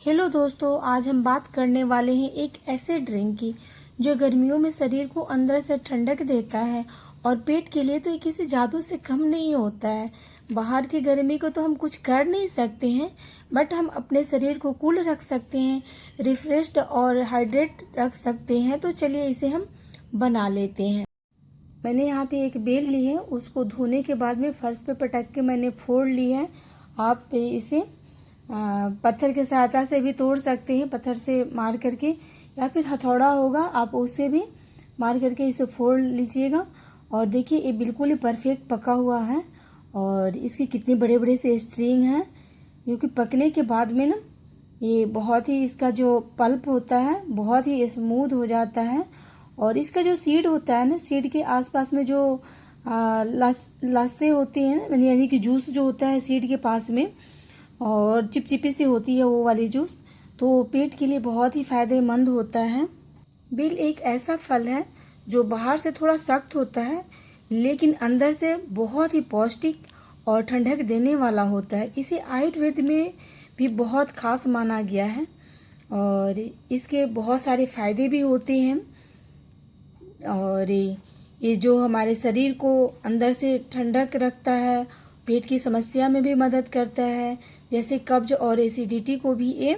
Hello दोस्तों, आज हम बात करने वाले हैं एक ऐसे ड्रिंक की जो गर्मियों में शरीर को अंदर से ठंडक देता है और पेट के लिए तो ये किसी जादू से कम नहीं होता है। बाहर की गर्मी को तो हम कुछ कर नहीं सकते हैं, बट हम अपने शरीर को कूल रख सकते हैं, रिफ्रेश्ड और हाइड्रेट रख सकते हैं। तो चलिए इसे हम बना लेते हैं। मैंने यहाँ पे एक बेल ली है, उसको धोने के बाद में फर्श पे पटक के मैंने फोड़ ली है। आप इसे पत्थर की सहायता से भी तोड़ सकते हैं, पत्थर से मार करके, या फिर हथौड़ा होगा आप उससे भी मार करके इसे फोड़ लीजिएगा। और देखिए ये बिल्कुल ही परफेक्ट पका हुआ है और इसके कितने बड़े बड़े से स्ट्रिंग हैं, क्योंकि पकने के बाद में ना ये बहुत ही, इसका जो पल्प होता है बहुत ही स्मूथ हो जाता है। और इसका जो सीड होता है ना, सीड के आसपास में जो लस्से होते हैं, यानी कि जूस जो होता है सीड के पास में, और चिपचिपी सी होती है वो वाली जूस, तो पेट के लिए बहुत ही फायदेमंद होता है। बेल एक ऐसा फल है जो बाहर से थोड़ा सख्त होता है, लेकिन अंदर से बहुत ही पौष्टिक और ठंडक देने वाला होता है। इसे आयुर्वेद में भी बहुत खास माना गया है और इसके बहुत सारे फायदे भी होते हैं। और ये जो हमारे शरीर को अंदर से ठंडक रखता है, पेट की समस्या में भी मदद करता है, जैसे कब्ज और एसिडिटी को भी ये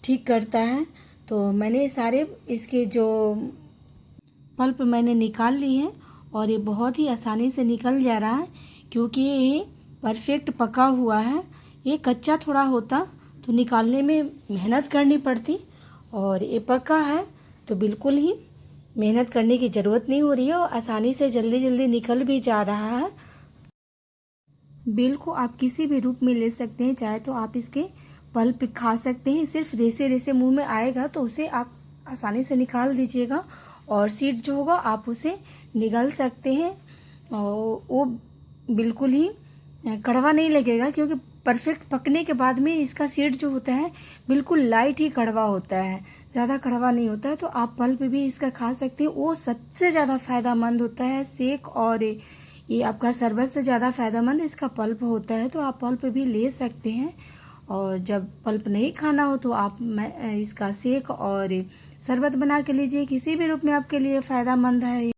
ठीक करता है। तो मैंने सारे इसके जो पल्प मैंने निकाल ली है और ये बहुत ही आसानी से निकल जा रहा है, क्योंकि ये परफेक्ट पका हुआ है। ये कच्चा थोड़ा होता तो निकालने में मेहनत करनी पड़ती, और ये पका है तो बिल्कुल ही मेहनत करने की ज़रूरत नहीं हो रही है और आसानी से जल्दी जल्दी निकल भी जा रहा है। बेल को आप किसी भी रूप में ले सकते हैं, चाहे तो आप इसके पल्प खा सकते हैं, सिर्फ रेसे रेसे मुंह में आएगा तो उसे आप आसानी से निकाल दीजिएगा, और सीड जो होगा आप उसे निगल सकते हैं और वो बिल्कुल ही कड़वा नहीं लगेगा, क्योंकि परफेक्ट पकने के बाद में इसका सीड जो होता है बिल्कुल लाइट ही कड़वा होता है, ज़्यादा कड़वा नहीं होता है। तो आप पल्प भी इसका खा सकते हैं, वो सबसे ज़्यादा फायदेमंद होता है शेक, और ये आपका शरबत से ज़्यादा फायदेमंद इसका पल्प होता है। तो आप पल्प भी ले सकते हैं, और जब पल्प नहीं खाना हो तो आप इसका शेक और शरबत बना के लीजिए, किसी भी रूप में आपके लिए फ़ायदेमंद है।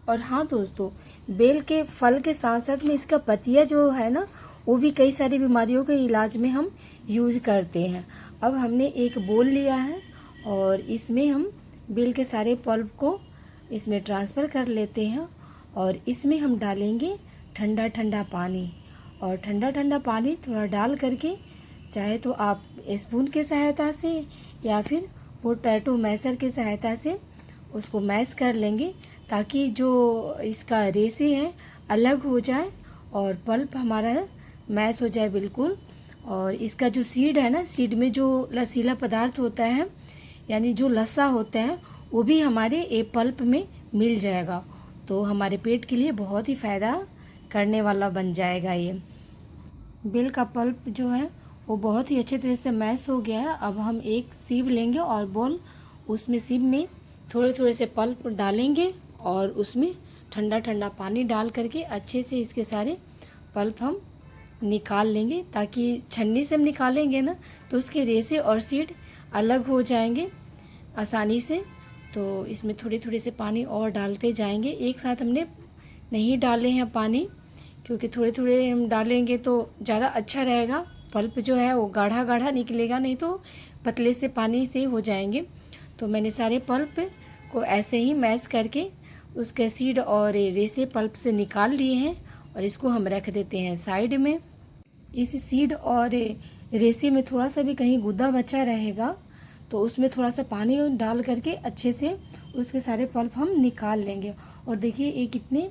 और हाँ दोस्तों, बेल के फल के साथ साथ में इसका पतिया जो है ना, वो भी कई सारी बीमारियों के इलाज में हम यूज करते हैं। अब हमने एक बोल लिया है और इसमें हम बेल के सारे पल्प को इसमें ट्रांसफ़र कर लेते हैं, और इसमें हम डालेंगे ठंडा ठंडा पानी। और ठंडा ठंडा पानी थोड़ा डाल करके, चाहे तो आप स्पून की सहायता से या फिर पोटैटो मैशर की सहायता से उसको मैश कर लेंगे, ताकि जो इसका रेसे है अलग हो जाए और पल्प हमारा मैश हो जाए बिल्कुल। और इसका जो सीड है ना, सीड में जो लसीला पदार्थ होता है, यानी जो लस्सा होता है, वो भी हमारे ये पल्प में मिल जाएगा, तो हमारे पेट के लिए बहुत ही फ़ायदा करने वाला बन जाएगा। ये बेल का पल्प जो है वो बहुत ही अच्छे तरह से मैश हो गया है। अब हम एक सीव लेंगे और बोल, उसमें सीव में थोड़े थोड़े से पल्प डालेंगे और उसमें ठंडा ठंडा पानी डाल करके अच्छे से इसके सारे पल्प हम निकाल लेंगे, ताकि छन्नी से हम निकालेंगे ना तो उसके रेसे और सीड अलग हो जाएंगे आसानी से। तो इसमें थोड़े थोड़े से पानी और डालते जाएंगे, एक साथ हमने नहीं डाले हैं पानी, क्योंकि थोड़े थोड़े हम डालेंगे तो ज़्यादा अच्छा रहेगा। पल्प जो है वो गाढ़ा गाढ़ा निकलेगा, नहीं तो पतले से पानी से हो जाएंगे। तो मैंने सारे पल्प को ऐसे ही मैश करके उसके सीड और रेसे पल्प से निकाल लिए हैं, और इसको हम रख देते हैं साइड में। इस सीड और रेसे में थोड़ा सा भी कहीं गुदा बचा रहेगा तो उसमें थोड़ा सा पानी डाल करके अच्छे से उसके सारे पल्प हम निकाल लेंगे। और देखिए ये कितने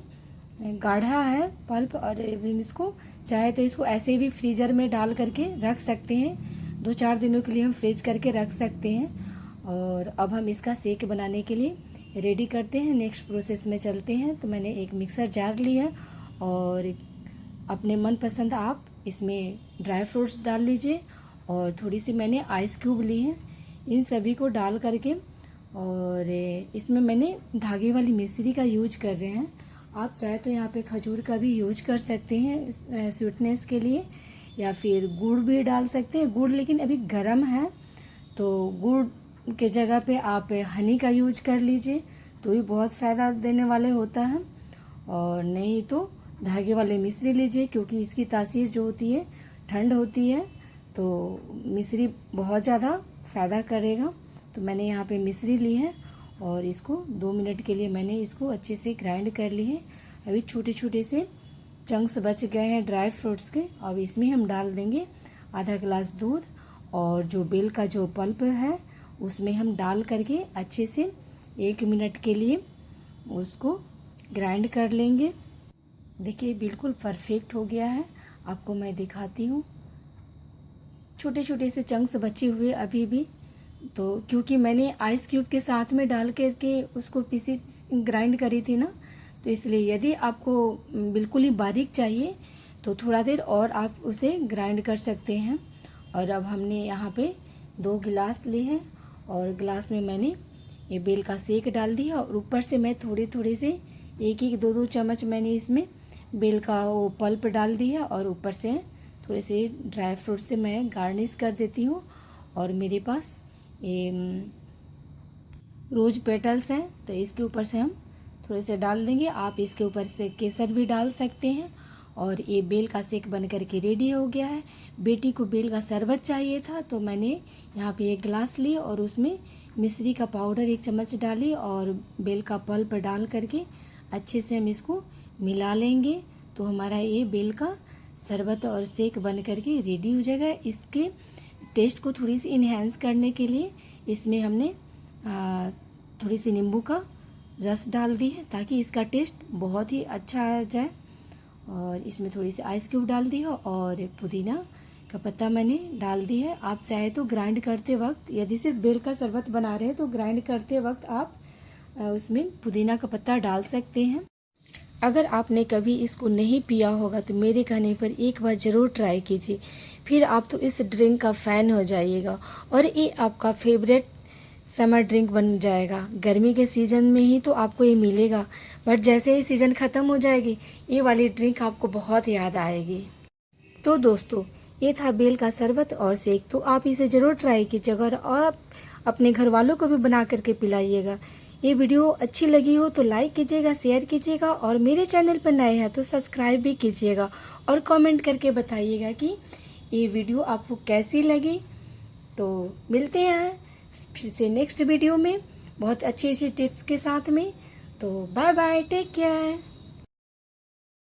गाढ़ा है पल्प, और इसको चाहे तो इसको ऐसे भी फ्रीजर में डाल करके रख सकते हैं, 2-4 दिनों के लिए हम फ्रीज करके रख सकते हैं। और अब हम इसका शेक बनाने के लिए रेडी करते हैं, नेक्स्ट प्रोसेस में चलते हैं। तो मैंने एक मिक्सर जार लिया और अपने मनपसंद आप इसमें ड्राई फ्रूट्स डाल लीजिए, और थोड़ी सी मैंने आइस क्यूब ली है, इन सभी को डाल करके, और इसमें मैंने धागे वाली मिश्री का यूज कर रहे हैं। आप चाहे तो यहाँ पे खजूर का भी यूज कर सकते हैं स्वीटनेस के लिए, या फिर गुड़ भी डाल सकते हैं। गुड़ लेकिन अभी गर्म है, तो गुड़ के जगह पे आप हनी का यूज कर लीजिए, तो भी बहुत फ़ायदा देने वाले होता है। और नहीं तो धागे वाले मिश्री लीजिए, क्योंकि इसकी तासीर जो होती है ठंड होती है, तो मिश्री बहुत ज़्यादा फ़ायदा करेगा। तो मैंने यहाँ पे मिश्री ली है और इसको 2 मिनट के लिए मैंने इसको अच्छे से ग्राइंड कर ली है। अभी छोटे छोटे से चंक्स बच गए हैं ड्राई फ्रूट्स के। अब इसमें हम डाल देंगे आधा गिलास दूध, और जो बेल का जो पल्प है उसमें हम डाल करके अच्छे से 1 मिनट के लिए उसको ग्राइंड कर लेंगे। देखिए बिल्कुल परफेक्ट हो गया है। आपको मैं दिखाती हूँ, छोटे छोटे से चंक्स बचे हुए अभी भी, तो क्योंकि मैंने आइस क्यूब के साथ में डाल करके उसको पीसी ग्राइंड करी थी ना, तो इसलिए यदि आपको बिल्कुल ही बारीक चाहिए तो थोड़ा देर और आप उसे ग्राइंड कर सकते हैं। और अब हमने यहाँ पे 2 गिलास लिए हैं और गिलास में मैंने ये बेल का शेक डाल दिया, और ऊपर से मैं थोड़े थोड़े से 1-2 चम्मच मैंने इसमें बेल का वो पल्प डाल दिया, और ऊपर से थोड़े से ड्राई फ्रूट से मैं गार्निश कर देती हूँ। और मेरे पास ये रोज पेटल्स हैं, तो इसके ऊपर से हम थोड़े से डाल देंगे। आप इसके ऊपर से केसर भी डाल सकते हैं। और ये बेल का शेक बन करके रेडी हो गया है। बेटी को बेल का शरबत चाहिए था, तो मैंने यहाँ पे 1 गिलास ली और उसमें मिश्री का पाउडर 1 चम्मच डाली और बेल का पल्प डाल करके अच्छे से हम इसको मिला लेंगे। तो हमारा ये बेल का शरबत और शेक बन करके रेडी हो जाएगा। इसके टेस्ट को थोड़ी सी इन्हेंस करने के लिए इसमें हमने थोड़ी सी नींबू का रस डाल दी है, ताकि इसका टेस्ट बहुत ही अच्छा आ जाए। और इसमें थोड़ी सी आइस क्यूब डाल दी है और पुदीना का पत्ता मैंने डाल दी है। आप चाहे तो ग्राइंड करते वक्त, यदि सिर्फ बेल का शरबत बना रहे हैं तो ग्राइंड करते वक्त आप उसमें पुदीना का पत्ता डाल सकते हैं। अगर आपने कभी इसको नहीं पिया होगा तो मेरे कहने पर एक बार ज़रूर ट्राई कीजिए, फिर आप तो इस ड्रिंक का फ़ैन हो जाइएगा और ये आपका फेवरेट समर ड्रिंक बन जाएगा। गर्मी के सीज़न में ही तो आपको ये मिलेगा, बट जैसे ही सीज़न ख़त्म हो जाएगी ये वाली ड्रिंक आपको बहुत याद आएगी। तो दोस्तों, ये था बेल का शरबत और शेक, तो आप इसे ज़रूर ट्राई कीजिएगा और आप अपने घर वालों को भी बना करके पिलाइएगा। ये वीडियो अच्छी लगी हो तो लाइक कीजिएगा, शेयर कीजिएगा, और मेरे चैनल पर नए हैं तो सब्सक्राइब भी कीजिएगा और कमेंट करके बताइएगा कि ये वीडियो आपको कैसी लगी। तो मिलते हैं फिर से नेक्स्ट वीडियो में बहुत अच्छी अच्छी टिप्स के साथ में। तो बाय बाय, टेक केयर।